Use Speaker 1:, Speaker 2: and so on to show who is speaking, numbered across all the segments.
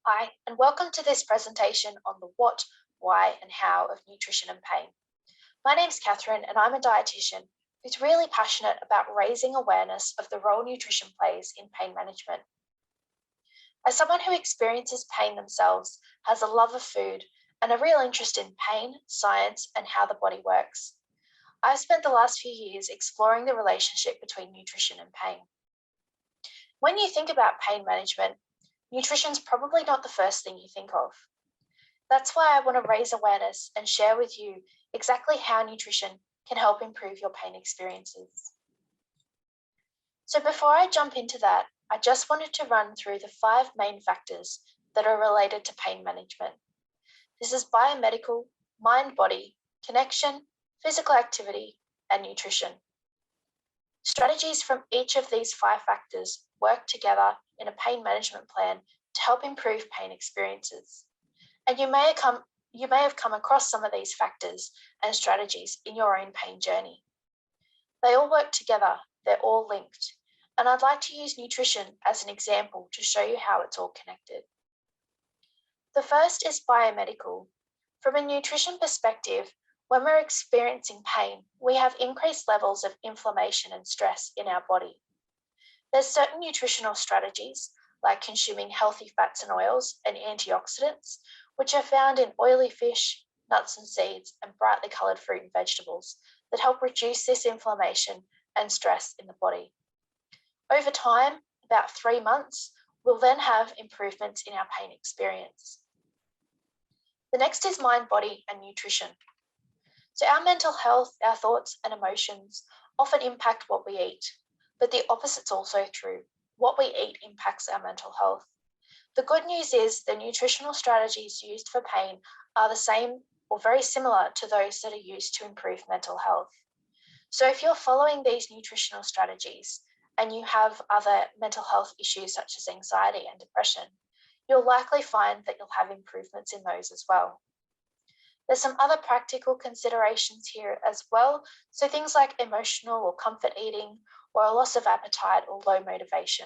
Speaker 1: Hi, and welcome to this presentation on the what, why, and how of nutrition and pain. My name's Katherine, and I'm a dietitian who's really passionate about raising awareness of the role nutrition plays in pain management. As someone who experiences pain themselves, has a love of food, and a real interest in pain, science, and how the body works, I've spent the last few years exploring the relationship between nutrition and pain. When you think about pain management, nutrition's probably not the first thing you think of. That's why I want to raise awareness and share with you exactly how nutrition can help improve your pain experiences. So before I jump into that, I just wanted to run through the 5 main factors that are related to pain management. This is biomedical, mind-body, connection, physical activity, and nutrition. Strategies from each of these 5 factors work together in a pain management plan to help improve pain experiences. And you may have come across some of these factors and strategies in your own pain journey. They all work together, they're all linked, and I'd like to use nutrition as an example to show you how it's all connected. The first is biomedical. From a nutrition perspective, when we're experiencing pain, we have increased levels of inflammation and stress in our body. There's certain nutritional strategies, like consuming healthy fats and oils and antioxidants, which are found in oily fish, nuts and seeds, and brightly coloured fruit and vegetables that help reduce this inflammation and stress in the body. Over time, about 3 months, we'll then have improvements in our pain experience. The next is mind, body, and nutrition. So our mental health, our thoughts and emotions often impact what we eat, but the opposite's also true. What we eat impacts our mental health. The good news is the nutritional strategies used for pain are the same or very similar to those that are used to improve mental health. So if you're following these nutritional strategies and you have other mental health issues such as anxiety and depression, you'll likely find that you'll have improvements in those as well. There's some other practical considerations here as well, so things like emotional or comfort eating, or a loss of appetite or low motivation.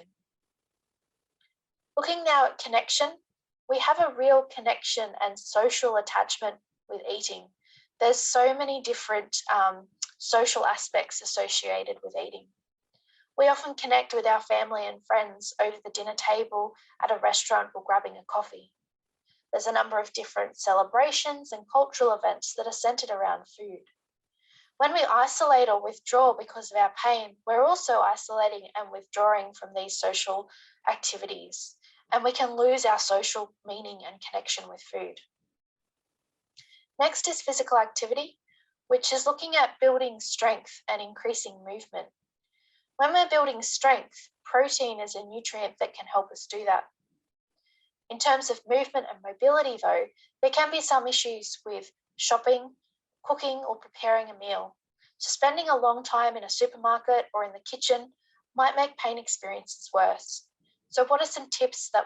Speaker 1: Looking now at connection, we have a real connection and social attachment with eating. There's so many different social aspects associated with eating. We often connect with our family and friends over the dinner table, at a restaurant, or grabbing a coffee. There's a number of different celebrations and cultural events that are centered around food. When we isolate or withdraw because of our pain, we're also isolating and withdrawing from these social activities, and we can lose our social meaning and connection with food. Next is physical activity, which is looking at building strength and increasing movement. When we're building strength, protein is a nutrient that can help us do that. In terms of movement and mobility, though, there can be some issues with shopping, cooking, or preparing a meal. So spending a long time in a supermarket or in the kitchen might make pain experiences worse. So what are some tips that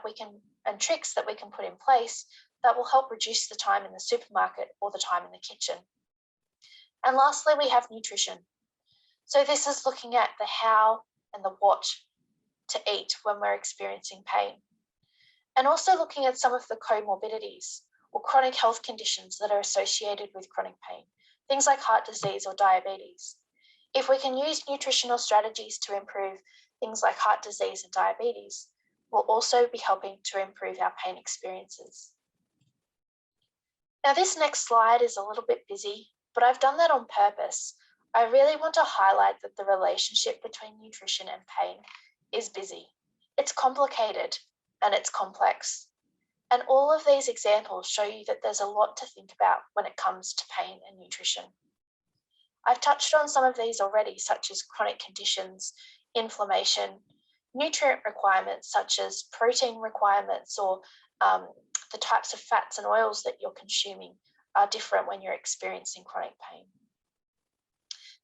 Speaker 1: and tricks that we can put in place that will help reduce the time in the supermarket or the time in the kitchen? And lastly, we have nutrition. So this is looking at the how and the what to eat when we're experiencing pain. And also looking at some of the comorbidities or chronic health conditions that are associated with chronic pain, things like heart disease or diabetes. If we can use nutritional strategies to improve things like heart disease and diabetes, we'll also be helping to improve our pain experiences. Now, this next slide is a little bit busy, but I've done that on purpose. I really want to highlight that the relationship between nutrition and pain is busy. It's complicated and it's complex. And all of these examples show you that there's a lot to think about when it comes to pain and nutrition. I've touched on some of these already, such as chronic conditions, inflammation, nutrient requirements such as protein requirements, or the types of fats and oils that you're consuming are different when you're experiencing chronic pain.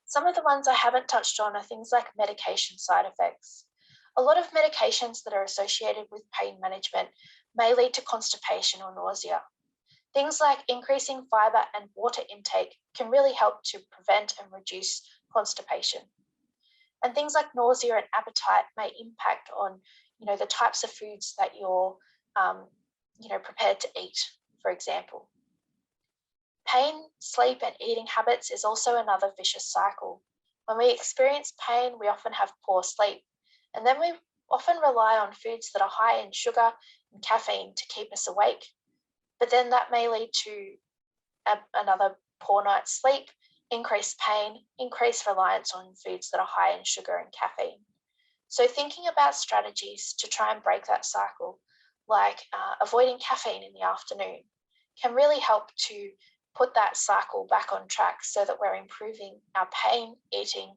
Speaker 1: Some of the ones I haven't touched on are things like medication side effects. A lot of medications that are associated with pain management may lead to constipation or nausea. Things like increasing fiber and water intake can really help to prevent and reduce constipation. And things like nausea and appetite may impact on, the types of foods that you're prepared to eat, for example. Pain, sleep, and eating habits is also another vicious cycle. When we experience pain, we often have poor sleep, and then we often rely on foods that are high in sugar and caffeine to keep us awake. But then that may lead to another poor night's sleep, increased pain, increased reliance on foods that are high in sugar and caffeine. So thinking about strategies to try and break that cycle, like avoiding caffeine in the afternoon, can really help to put that cycle back on track so that we're improving our pain, eating,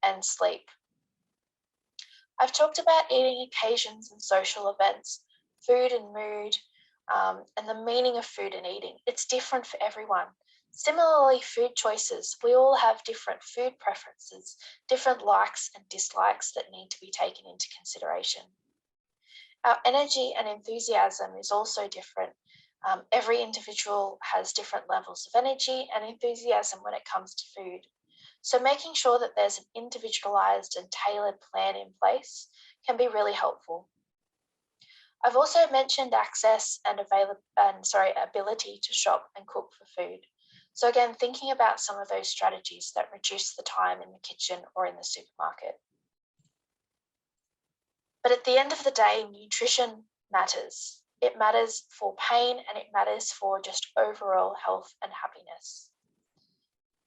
Speaker 1: and sleep. I've talked about eating occasions and social events, food and mood, and the meaning of food and eating. It's different for everyone. Similarly, food choices. We all have different food preferences, different likes and dislikes that need to be taken into consideration. Our energy and enthusiasm is also different. Every individual has different levels of energy and enthusiasm when it comes to food. So making sure that there's an individualized and tailored plan in place can be really helpful. I've also mentioned access and ability to shop and cook for food. So again, thinking about some of those strategies that reduce the time in the kitchen or in the supermarket. But at the end of the day, nutrition matters. It matters for pain and it matters for just overall health and happiness.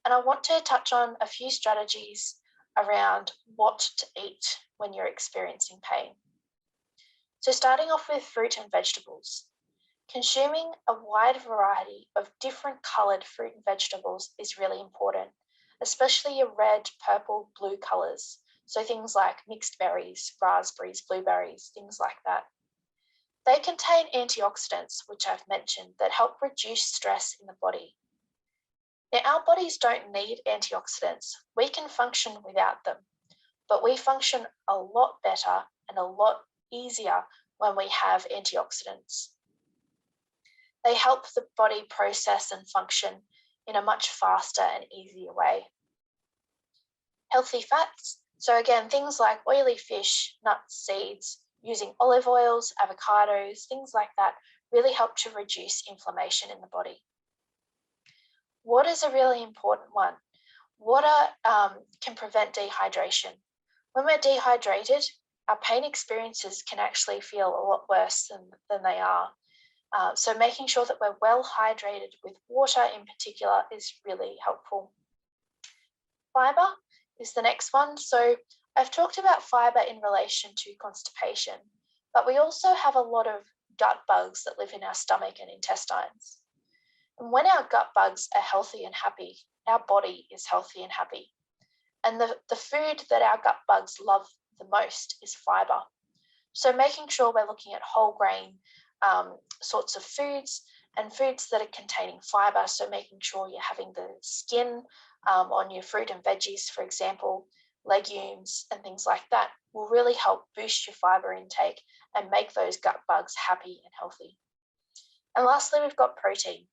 Speaker 1: And I want to touch on a few strategies around what to eat when you're experiencing pain. So starting off with fruit and vegetables. Consuming a wide variety of different coloured fruit and vegetables is really important, especially your red, purple, blue colours. So things like mixed berries, raspberries, blueberries, things like that. They contain antioxidants, which I've mentioned, that help reduce stress in the body. Now, our bodies don't need antioxidants. We can function without them, but we function a lot better and a lot easier when we have antioxidants. They help the body process and function in a much faster and easier way. Healthy fats. So again, things like oily fish, nuts, seeds, using olive oils, avocados, things like that really help to reduce inflammation in the body. Water is a really important one. Water can prevent dehydration. When we're dehydrated, our pain experiences can actually feel a lot worse than they are. So making sure that we're well hydrated with water in particular is really helpful. Fiber is the next one. So I've talked about fiber in relation to constipation, but we also have a lot of gut bugs that live in our stomach and intestines. And when our gut bugs are healthy and happy, our body is healthy and happy. And the food that our gut bugs love the most is fiber. So making sure we're looking at whole grain sorts of foods and foods that are containing fiber. So making sure you're having the skin on your fruit and veggies, for example, legumes and things like that will really help boost your fiber intake and make those gut bugs happy and healthy. And lastly, we've got protein.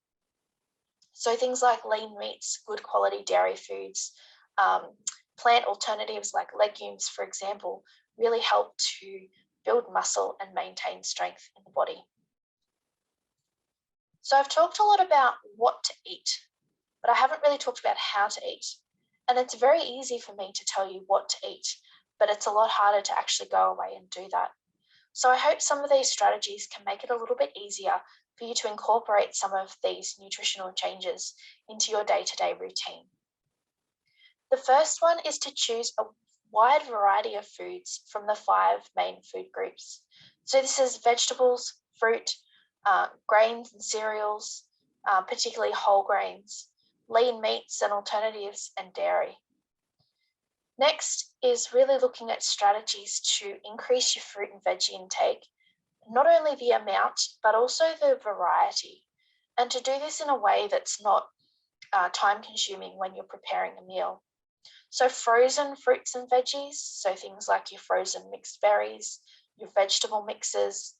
Speaker 1: So things like lean meats, good quality dairy foods, plant alternatives like legumes, for example, really help to build muscle and maintain strength in the body. So I've talked a lot about what to eat, but I haven't really talked about how to eat. And it's very easy for me to tell you what to eat, but it's a lot harder to actually go away and do that. So I hope some of these strategies can make it a little bit easier for you to incorporate some of these nutritional changes into your day-to-day routine. The first one is to choose a wide variety of foods from the 5 main food groups. So this is vegetables, fruit, grains and cereals, particularly whole grains, lean meats and alternatives, and dairy. Next is really looking at strategies to increase your fruit and veggie intake, not only the amount, but also the variety, and to do this in a way that's not time consuming when you're preparing a meal. So frozen fruits and veggies, so things like your frozen mixed berries, your vegetable mixes,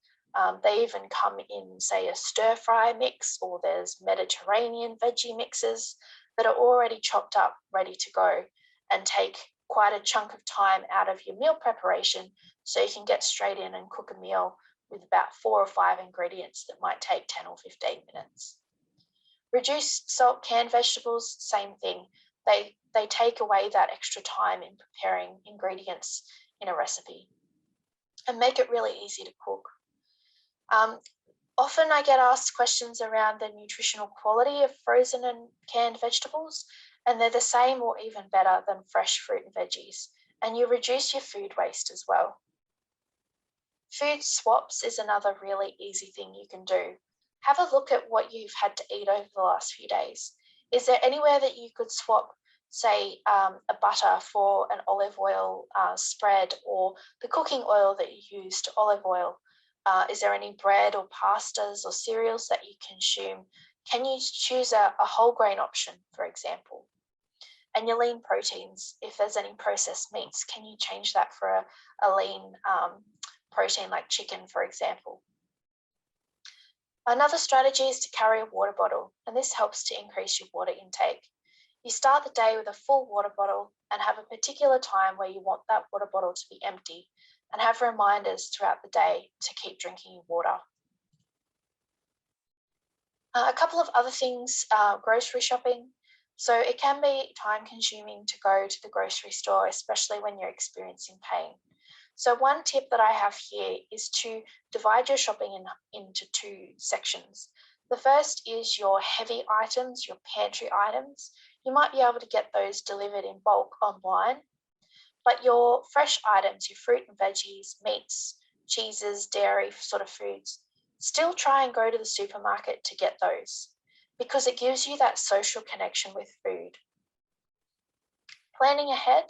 Speaker 1: they even come in, say, a stir-fry mix, or there's Mediterranean veggie mixes that are already chopped up, ready to go, and take quite a chunk of time out of your meal preparation so you can get straight in and cook a meal with about 4 or 5 ingredients that might take 10 or 15 minutes. Reduced salt canned vegetables, same thing. They take away that extra time in preparing ingredients in a recipe and make it really easy to cook. Often I get asked questions around the nutritional quality of frozen and canned vegetables, and they're the same or even better than fresh fruit and veggies, and you reduce your food waste as well. Food swaps is another really easy thing you can do. Have a look at what you've had to eat over the last few days. Is there anywhere that you could swap, say, a butter for an olive oil spread, or the cooking oil that you use to olive oil? Is there any bread or pastas or cereals that you consume? Can you choose a whole grain option, for example? And your lean proteins, if there's any processed meats, can you change that for a lean protein like chicken, for example? Another strategy is to carry a water bottle, and this helps to increase your water intake. You start the day with a full water bottle and have a particular time where you want that water bottle to be empty, and have reminders throughout the day to keep drinking your water. A couple of other things, grocery shopping. So it can be time consuming to go to the grocery store, especially when you're experiencing pain. So one tip that I have here is to divide your shopping into 2 sections. The first is your heavy items, your pantry items. You might be able to get those delivered in bulk online, but your fresh items, your fruit and veggies, meats, cheeses, dairy sort of foods, still try and go to the supermarket to get those, because it gives you that social connection with food. Planning ahead.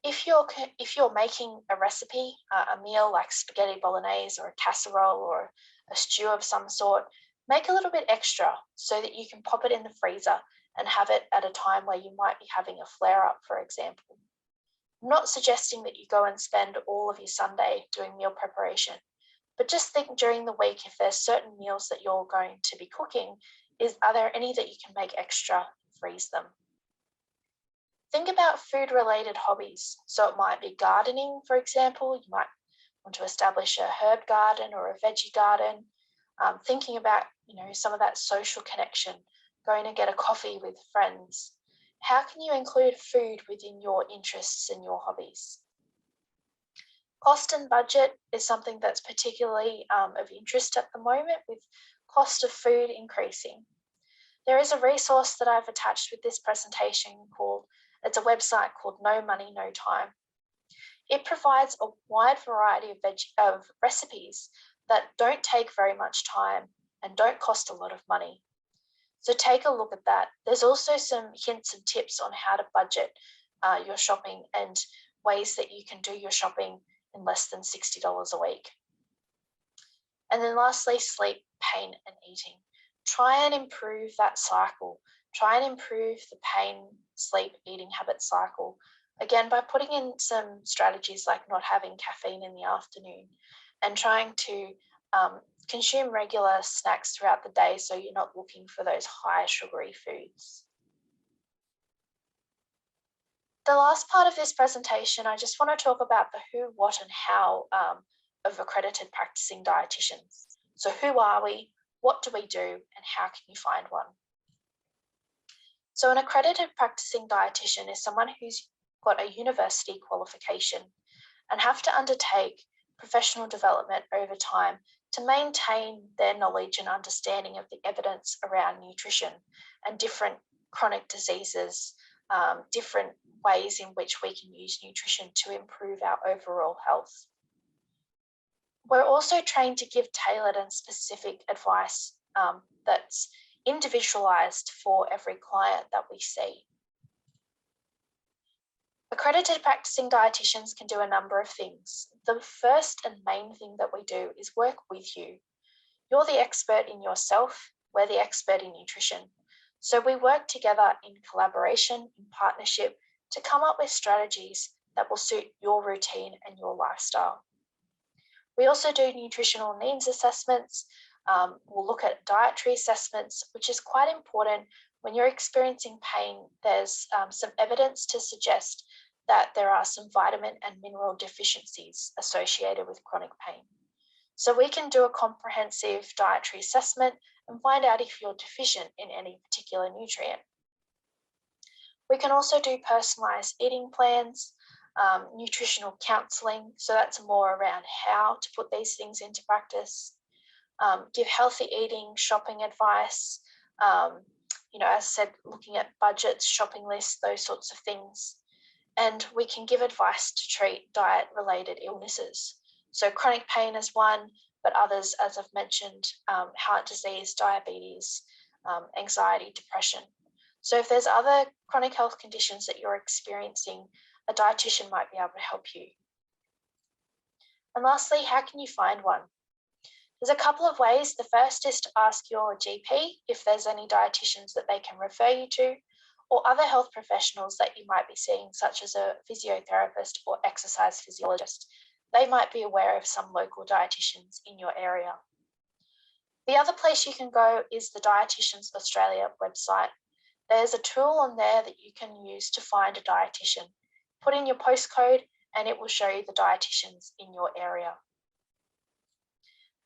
Speaker 1: If you're making a recipe, a meal like spaghetti bolognese or a casserole or a stew of some sort, make a little bit extra so that you can pop it in the freezer and have it at a time where you might be having a flare-up, for example. I'm not suggesting that you go and spend all of your Sunday doing meal preparation, but just think during the week, if there's certain meals that you're going to be cooking, are there any that you can make extra, freeze them? Think about food-related hobbies. So it might be gardening, for example. You might want to establish a herb garden or a veggie garden. Thinking about, some of that social connection, going to get a coffee with friends. How can you include food within your interests and your hobbies? Cost and budget is something that's particularly of interest at the moment, with cost of food increasing. There is a resource that I've attached with this presentation it's a website called No Money, No Time. It provides a wide variety of recipes that don't take very much time and don't cost a lot of money. So take a look at that. There's also some hints and tips on how to budget your shopping and ways that you can do your shopping in less than $60 a week. And then lastly, sleep, pain, and eating. Try and improve that cycle. Try and improve the pain, sleep, eating habit cycle. Again, by putting in some strategies like not having caffeine in the afternoon and trying to consume regular snacks throughout the day so you're not looking for those high sugary foods. The last part of this presentation, I just want to talk about the who, what, and how of accredited practicing dietitians. So who are we, what do we do, and how can you find one? So an accredited practicing dietitian is someone who's got a university qualification and have to undertake professional development over time to maintain their knowledge and understanding of the evidence around nutrition and different chronic diseases, different ways in which we can use nutrition to improve our overall health. We're also trained to give tailored and specific advice that's individualized for every client that we see. Accredited practicing dietitians can do a number of things. The first and main thing that we do is work with you. You're the expert in yourself, we're the expert in nutrition. So we work together in collaboration, in partnership, to come up with strategies that will suit your routine and your lifestyle. We also do nutritional needs assessments. We'll look at dietary assessments, which is quite important. When you're experiencing pain, there's some evidence to suggest that there are some vitamin and mineral deficiencies associated with chronic pain. So we can do a comprehensive dietary assessment and find out if you're deficient in any particular nutrient. We can also do personalised eating plans, nutritional counselling, so that's more around how to put these things into practice, give healthy eating, shopping advice, as I said, looking at budgets, shopping lists, those sorts of things. And we can give advice to treat diet-related illnesses. So chronic pain is one, but others, as I've mentioned, heart disease, diabetes, anxiety, depression. So if there's other chronic health conditions that you're experiencing, a dietitian might be able to help you. And lastly, how can you find one? There's a couple of ways. The first is to ask your GP if there's any dietitians that they can refer you to, or other health professionals that you might be seeing, such as a physiotherapist or exercise physiologist. They might be aware of some local dietitians in your area. The other place you can go is the Dietitians Australia website. There's a tool on there that you can use to find a dietitian. Put in your postcode and it will show you the dietitians in your area.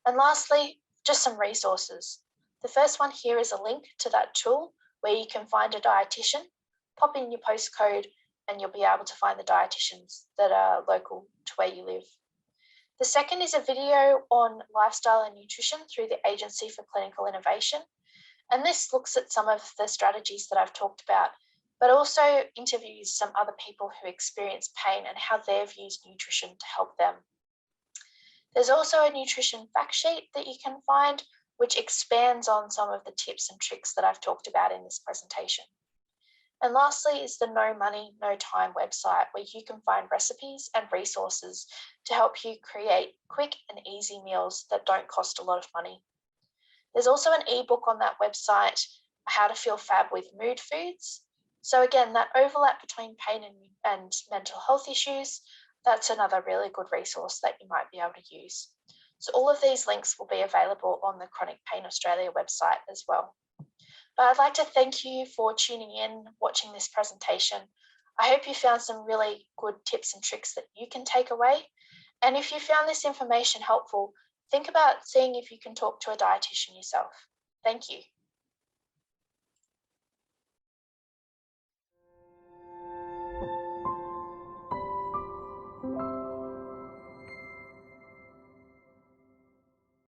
Speaker 1: And lastly, just some resources. The first one here is a link to that tool where you can find a dietitian. Pop in your postcode and you'll be able to find the dietitians that are local to where you live. The second is a video on lifestyle and nutrition through the Agency for Clinical Innovation. And this looks at some of the strategies that I've talked about, but also interviews some other people who experience pain and how they've used nutrition to help them. There's also a nutrition fact sheet that you can find, which expands on some of the tips and tricks that I've talked about in this presentation. And lastly is the No Money, No Time website, where you can find recipes and resources to help you create quick and easy meals that don't cost a lot of money. There's also an ebook on that website, How to Feel Fab with Mood Foods. So again, that overlap between pain and mental health issues, that's another really good resource that you might be able to use. So all of these links will be available on the Chronic Pain Australia website as well. But I'd like to thank you for tuning in, watching this presentation. I hope you found some really good tips and tricks that you can take away. And if you found this information helpful, think about seeing if you can talk to a dietitian yourself. Thank you.